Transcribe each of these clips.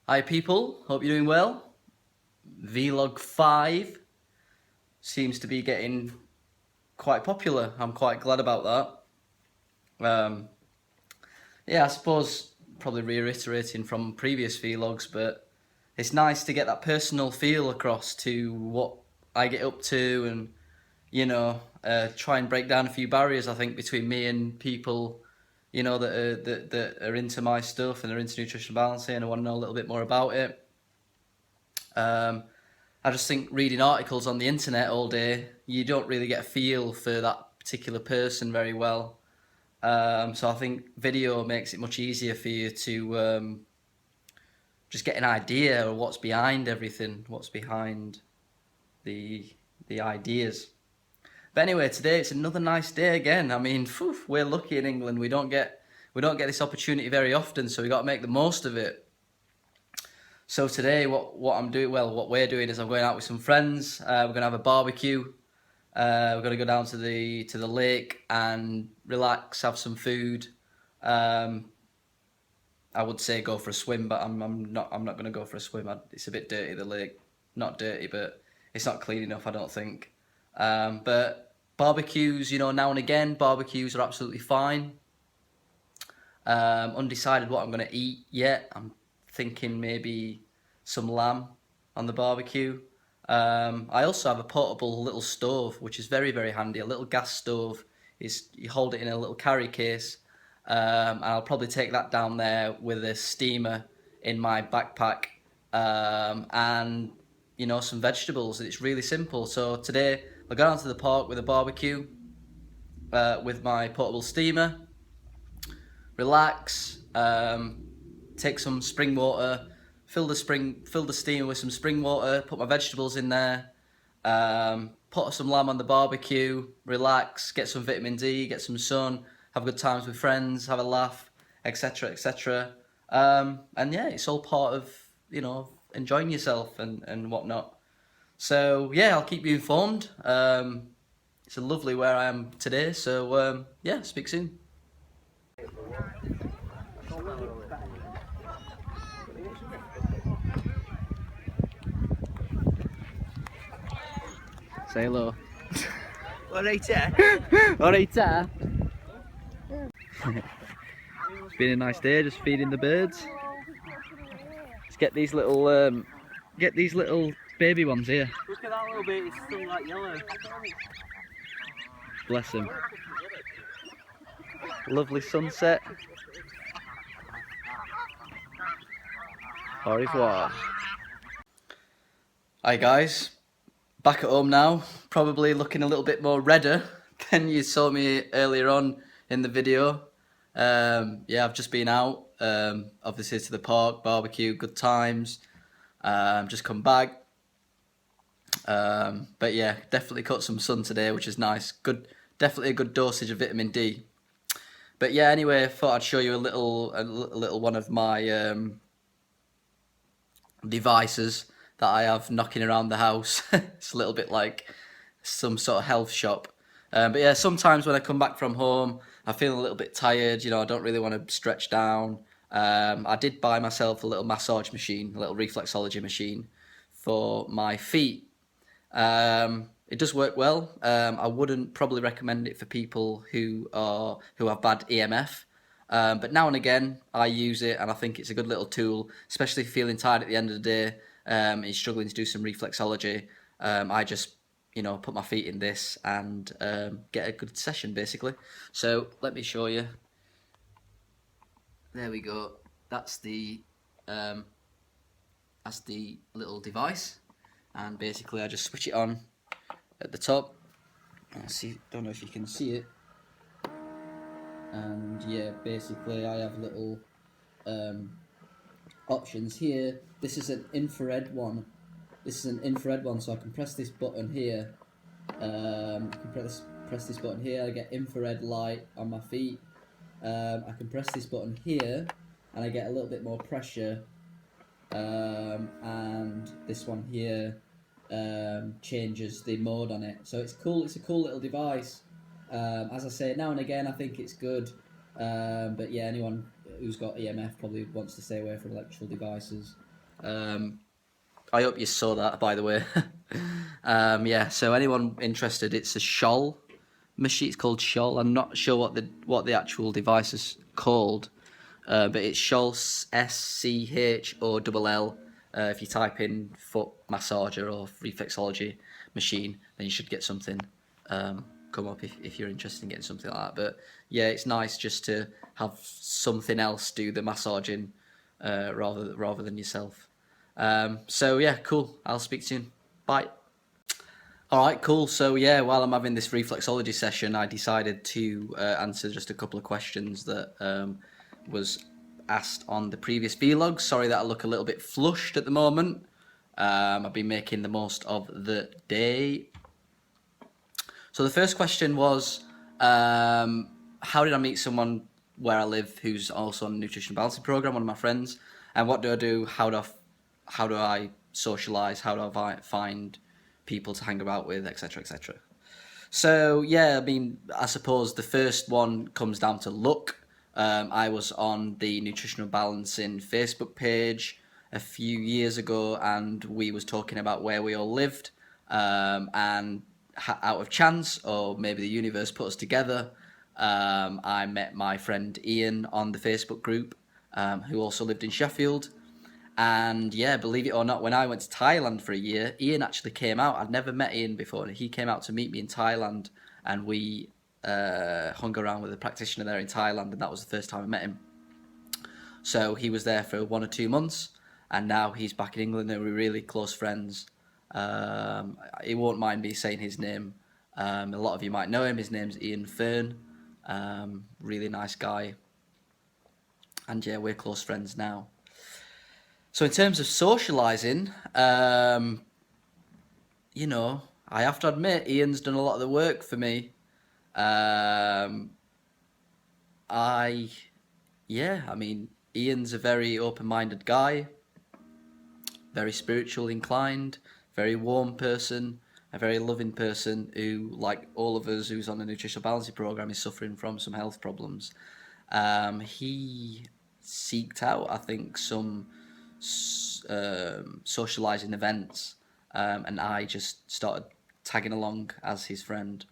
Hi people, hope you're doing well. Vlog 5 seems to be getting quite popular. I'm quite glad about that. Yeah, I suppose probably reiterating from previous vlogs, but it's nice to get that personal feel across to what I get up to and, try and break down a few barriers, I think, between me and people, that are into my stuff and they're into nutritional balancing and want to know a little bit more about it. I just think reading articles on the internet all day, you don't really get a feel for that particular person very well. So I think video makes it much easier for you to just get an idea of what's behind everything, what's behind the ideas. But anyway, today it's another nice day again. I mean, we're lucky in England. We don't get this opportunity very often, so we got to make the most of it. So today, what we're doing is I'm going out with some friends. We're gonna have a barbecue. We're gonna go down to the lake and relax, have some food. I would say go for a swim, but I'm not gonna go for a swim. It's a bit dirty, the lake. Not dirty, but it's not clean enough, I don't think. But barbecues, now and again, barbecues are absolutely fine. Undecided what I'm gonna eat yet. I'm thinking maybe some lamb on the barbecue. I also have a portable little stove, which is very, very handy. A little gas stove. You hold it in a little carry case, and I'll probably take that down there with a steamer in my backpack, and some vegetables. It's really simple. So today I'll go down to the park with a barbecue, with my portable steamer, relax, take some spring water, fill the steamer with some spring water, put my vegetables in there, put some lamb on the barbecue, relax, get some vitamin D, get some sun, have good times with friends, have a laugh, etc., etc. And yeah, it's all part of enjoying yourself and whatnot. So yeah, I'll keep you informed. It's a lovely where I am today. So yeah, speak soon. Say hello. Alright, Alright, It's been a nice day, just feeding the birds. Let's get these little baby ones here. Look at that little bit, it's still like yellow. Bless them. Lovely sunset. Au revoir. Hi guys, back at home now. Probably looking a little bit more redder than you saw me earlier on in the video. Yeah, I've just been out, obviously to the park, barbecue, good times. Just come back. But yeah, definitely caught some sun today, which is nice. Good, definitely a good dosage of vitamin D. But yeah, anyway, I thought I'd show you a little one of my devices that I have knocking around the house. It's a little bit like some sort of health shop. But yeah, sometimes when I come back from home, I feel a little bit tired. I don't really want to stretch down. I did buy myself a little massage machine, a little Reflexology machine for my feet. It does work well. I wouldn't probably recommend it for people who have bad EMF. But now and again, I use it, and I think it's a good little tool, especially if you're feeling tired at the end of the day, and you're struggling to do some reflexology. I just, put my feet in this and get a good session, basically. So let me show you. There we go. That's the little device, and basically I just switch it on at the top. Don't know if you can see it. And yeah, basically I have little options here. This is an infrared one. So I can press this button here. I can press this button here. I get infrared light on my feet. I can press this button here, and I get a little bit more pressure. And this one here changes the mode on it. So it's cool. It's a cool little device. As I say, now and again I think it's good, but yeah, anyone who's got EMF probably wants to stay away from electrical devices. I hope you saw that, by the way. Yeah, so anyone interested, it's a Scholl machine. It's called Scholl. I'm not sure what the actual device is called, but it's Scholl, SCHOLL. If you type in foot massager or reflexology machine, then you should get something come up if you're interested in getting something like that. But yeah, it's nice just to have something else do the massaging rather than yourself. So yeah, cool. I'll speak soon. Bye. All right, cool. So yeah, while I'm having this reflexology session, I decided to answer just a couple of questions that was asked on the previous vlog. Sorry that I look a little bit flushed at the moment. I've been making the most of the day. So the first question was, how did I meet someone where I live who's also on the Nutritional Balancing Program, one of my friends, and what do I do? How do I socialize? How do I find people to hang about with, etc., etc. So yeah, I mean, I suppose the first one comes down to luck. I was on the Nutritional Balancing Facebook page a few years ago, and we was talking about where we all lived, and out of chance, or maybe the universe put us together, I met my friend Ian on the Facebook group, who also lived in Sheffield. And yeah, believe it or not, when I went to Thailand for a year, Ian actually came out. I'd never met Ian before, and he came out to meet me in Thailand, and we hung around with a practitioner there in Thailand, and that was the first time I met him. So he was there for 1 or 2 months, and now he's back in England, and we're really close friends. He won't mind me saying his name. A lot of you might know him. His name's Ian Fern. Really nice guy. And yeah, we're close friends now. So in terms of socialising, you know, I have to admit, Ian's done a lot of the work for me. I mean, Ian's a very open-minded guy, very spiritual inclined, very warm person, a very loving person who, like all of us who's on the nutritional balancing program, is suffering from some health problems. He seeked out, I think, some socializing events, and I just started tagging along as his friend,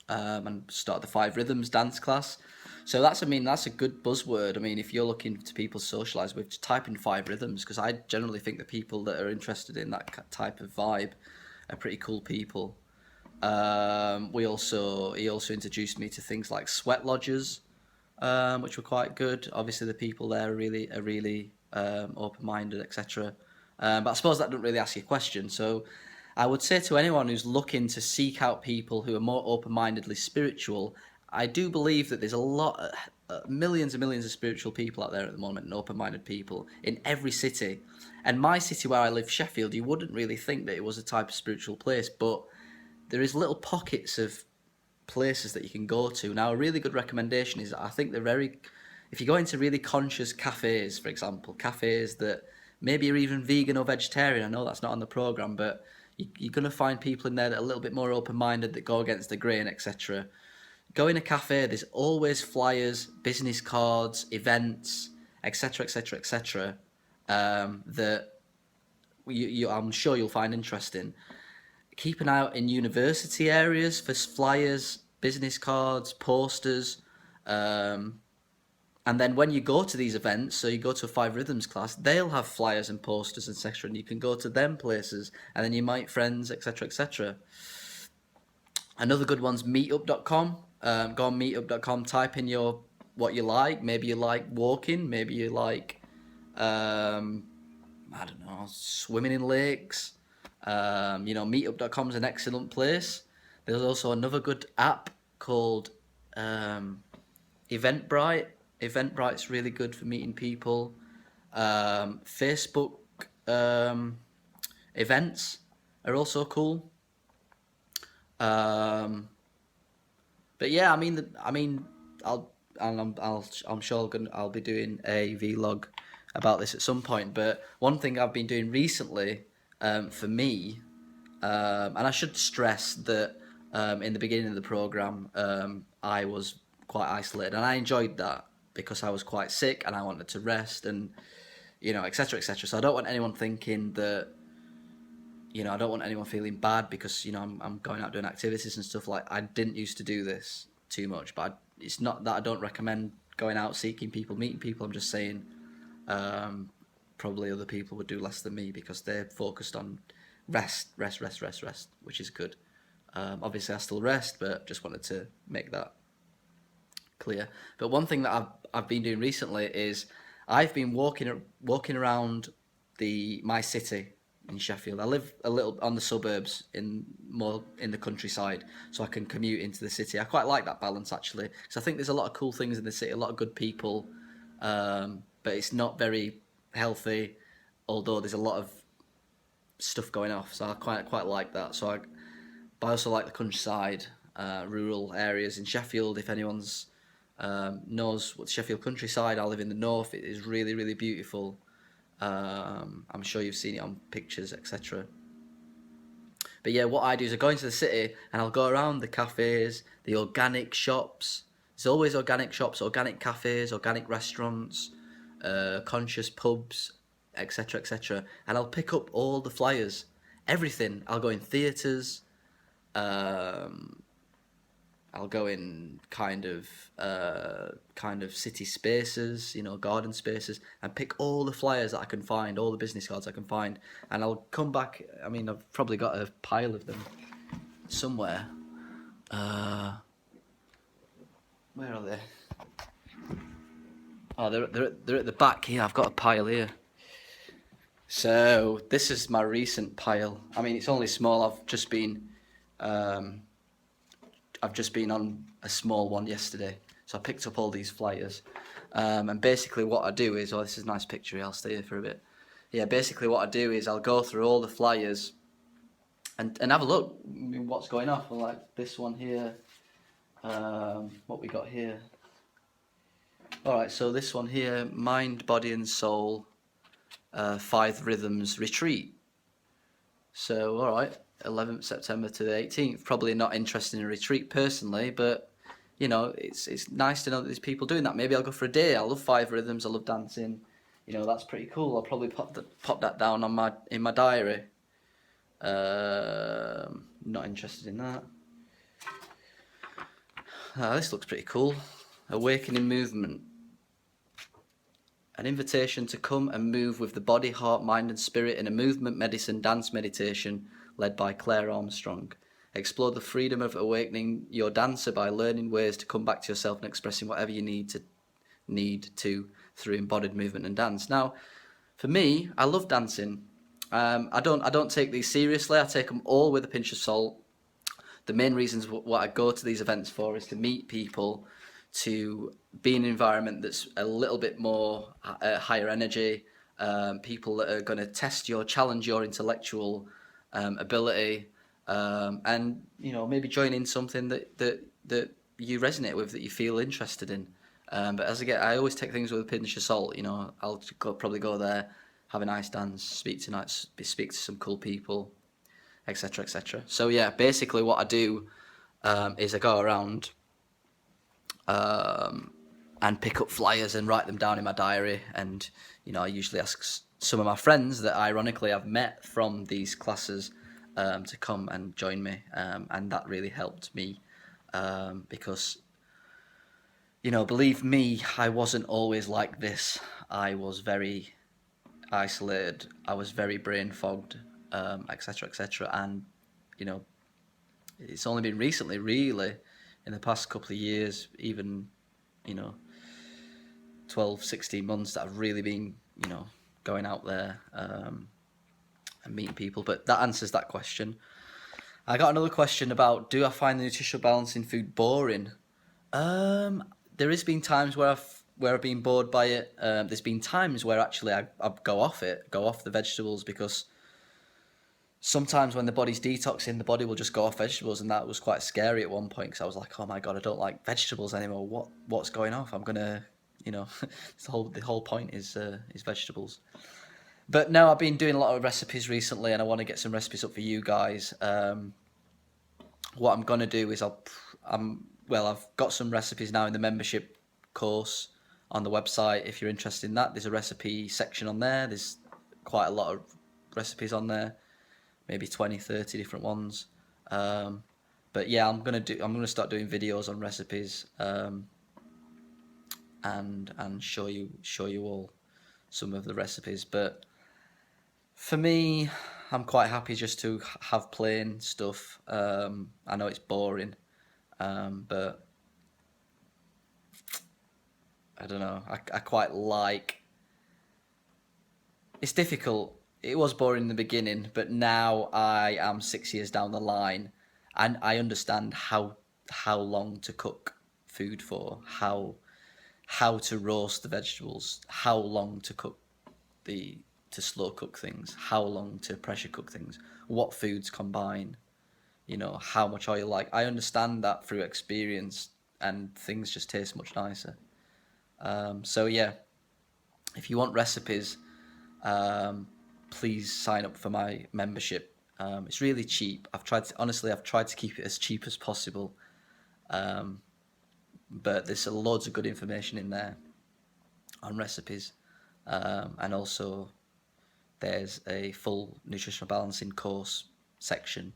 and started the 5 Rhythms dance class. So that's a good buzzword. I mean, if you're looking to people to socialize with, just type in 5 Rhythms, because I generally think the people that are interested in that type of vibe are pretty cool people. He also introduced me to things like sweat lodges, which were quite good. Obviously, the people there are really open-minded, etc. But I suppose that doesn't really ask you a question. So I would say to anyone who's looking to seek out people who are more open-mindedly spiritual, I do believe that there's a lot, millions and millions of spiritual people out there at the moment, and open-minded people in every city. And my city where I live, Sheffield, you wouldn't really think that it was a type of spiritual place, but there is little pockets of places that you can go to. Now, a really good recommendation is, I think if you go into really conscious cafes, for example, cafes that maybe are even vegan or vegetarian, I know that's not on the programme, but you're going to find people in there that are a little bit more open-minded, that go against the grain, etc. Go in a cafe, there's always flyers, business cards, events, etc., etc., etc., that I'm sure you'll find interesting. Keep an eye out in university areas for flyers, business cards, posters. And then when you go to these events, so you go to a 5 Rhythms class, they'll have flyers and posters, etc. And you can go to them places, and then you meet friends, etc., etc. Another good one's meetup.com. Go on meetup.com, type in what you like. Maybe you like walking, maybe you like, I don't know, swimming in lakes. Meetup.com is an excellent place. There's also another good app called Eventbrite. Eventbrite's really good for meeting people. Facebook events are also cool. But yeah, I'm sure I'll be doing a vlog about this at some point. But one thing I've been doing recently, for me, and I should stress that in the beginning of the program, I was quite isolated, and I enjoyed that because I was quite sick and I wanted to rest. And etc., etc. So I don't want anyone thinking that, I don't want anyone feeling bad because, I'm going out doing activities and stuff. Like, I didn't used to do this too much, but it's not that I don't recommend going out, seeking people, meeting people. I'm just saying, probably other people would do less than me because they're focused on rest, which is good. Obviously I still rest, but just wanted to make that clear. But one thing that I've been doing recently is I've been walking around my city in Sheffield. I live a little on the suburbs, more in the countryside, so I can commute into the city. I quite like that balance actually, because I think there's a lot of cool things in the city, a lot of good people, but it's not very healthy. Although there's a lot of stuff going off, so I quite like that. But I also like the countryside, rural areas in Sheffield. If anyone's knows what Sheffield countryside, I live in the north. It is really, really beautiful. I'm sure you've seen it on pictures, etc. But yeah, what I do is I go into the city and I'll go around the cafes, the organic shops. There's always organic shops, organic cafes, organic restaurants, conscious pubs, etc., etc. And I'll pick up all the flyers, everything. I'll go in theatres. I'll go in kind of city spaces, garden spaces, and pick all the flyers that I can find, all the business cards I can find, and I'll come back. I mean, I've probably got a pile of them somewhere. Where are they? Oh, they're at the back here. I've got a pile here. So this is my recent pile. I mean, it's only small. I've just been on a small one yesterday, so I picked up all these flyers, and basically what I do is, this is a nice picture here, I'll stay here for a bit. Yeah, basically what I do is I'll go through all the flyers and have a look, what's going on. Like this one here, what we got here. Alright, so this one here, Mind, Body and Soul, 5 Rhythms Retreat. So, alright, 11th September to the 18th. Probably not interested in a retreat personally, but it's nice to know that there's people doing that. Maybe I'll go for a day. I love 5 Rhythms. I love dancing. That's pretty cool. I'll probably pop that down in my diary. Not interested in that. This looks pretty cool. Awakening Movement. An invitation to come and move with the body, heart, mind and spirit in a movement, medicine, dance meditation led by Claire Armstrong. Explore the freedom of awakening your dancer by learning ways to come back to yourself and expressing whatever you need to through embodied movement and dance. Now, for me, I love dancing. I don't take these seriously. I take them all with a pinch of salt. The main reasons what I go to these events for is to meet people, to be in an environment that's a little bit more higher energy, people that are going to challenge your intellectual ability, and maybe join in something that you resonate with, that you feel interested in. But I always take things with a pinch of salt. I'll probably go there, have a nice dance, speak to some cool people, etc., etc. So yeah, basically what I do is I go around and pick up flyers and write them down in my diary, and I usually ask some of my friends that ironically I've met from these classes to come and join me, and that really helped me because believe me, I wasn't always like this. I was very isolated, I was very brain fogged, etc., etc. And it's only been recently, really, in the past couple of years, even 12, 16 months, that I've really been going out there and meeting people. But that answers that question. I got another question about, do I find the nutritional balancing food boring? There has been times where I've been bored by it. There's been times where actually I go off the vegetables, because sometimes when the body's detoxing, the body will just go off vegetables, and that was quite scary at one point, because I was like, oh my god, I don't like vegetables anymore. What's going off? I'm gonna, the whole point is vegetables. But no, I've been doing a lot of recipes recently, and I want to get some recipes up for you guys. What I'm gonna do is I've got some recipes now in the membership course on the website if you're interested in that. There's a recipe section on there. There's quite a lot of recipes on there, maybe 20, 30 different ones. But yeah, I'm gonna start doing videos on recipes, and show you all some of the recipes. But for me, I'm quite happy just to have plain stuff. I know it's boring, but I don't know. I quite like. It's difficult. It was boring in the beginning, but now I am 6 years down the line, and I understand how long to cook food for, how to roast the vegetables, how long to cook to slow cook things, how long to pressure cook things, what foods combine, how much oil. Like, I understand that through experience, and things just taste much nicer. So yeah, if you want recipes, please sign up for my membership. It's really cheap. I've tried to keep it as cheap as possible. But there's loads of good information in there on recipes. And also there's a full nutritional balancing course section,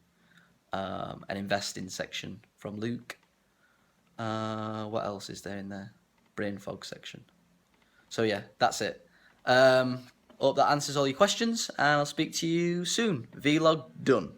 an investing section from Luke. What else is there in there? Brain fog section. So yeah, that's it. Hope that answers all your questions, and I'll speak to you soon. Vlog done.